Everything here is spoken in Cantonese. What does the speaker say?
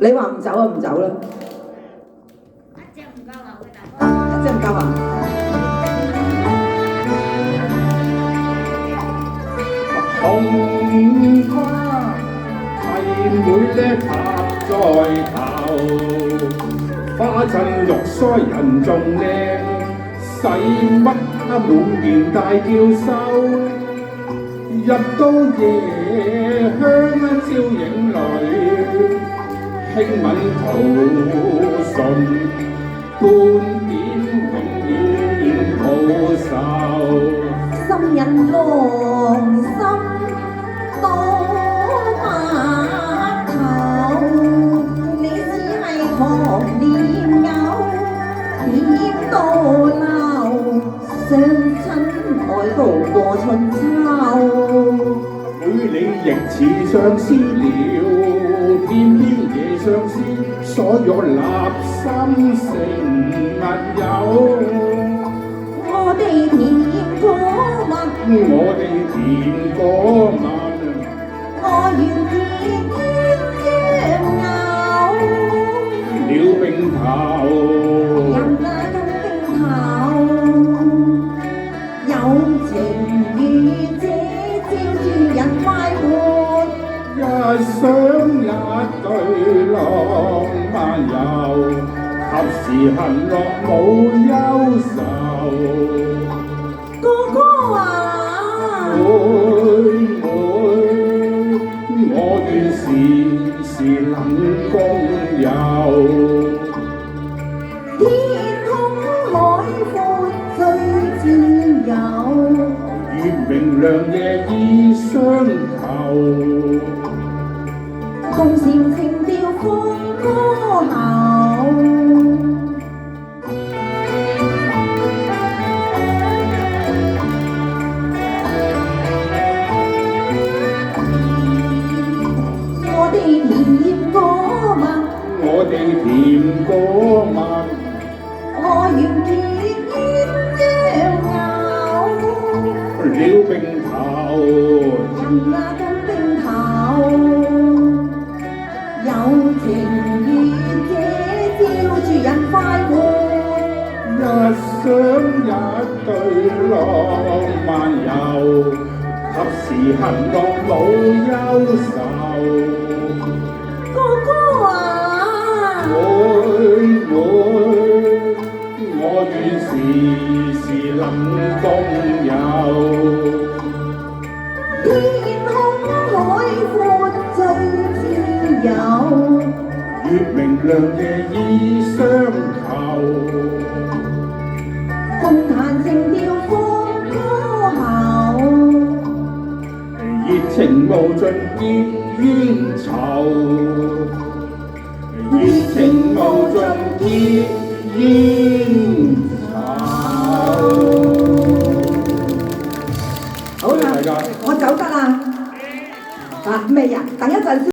你話唔走就唔走啦。一隻唔夠啊，佢大哥。一隻唔夠啊？紅花係妹咧插在頭，花襯玉腮人仲靚，使乜滿面大叫羞？入到夜香照影裏，輕吻桃唇，半點永遠抱手。心人狼心多碼頭，你只係狂念偶，點到鬧，相親愛到過春秋。妹你亦似相思了，偏偏夜相思，所欲立心成密友。我哋甜果蜜，我哋甜果蜜，我願結鴛鴦了並頭，人啊跟並頭，有情與這照住人快活，一雙一對浪漫遊，及時行樂冇憂愁。哥哥啊，妹，我願時時能共遊。天空海闊最自由，月明亮夜意相求，共韶情調放歌喉。我哋甜果蜜，我願結鴛鴦了並頭，人啊跟並頭，有情與這照住人快活，一雙一對浪漫遊，及時行樂冇憂愁。我願時時能共遊。天空海闊最自由，月明亮夜意相求，共彈情調放歌喉，熱情無盡結冤仇。熱情無盡結冤仇。好啦，大家我走得啦。啊，未啊？等一陣先。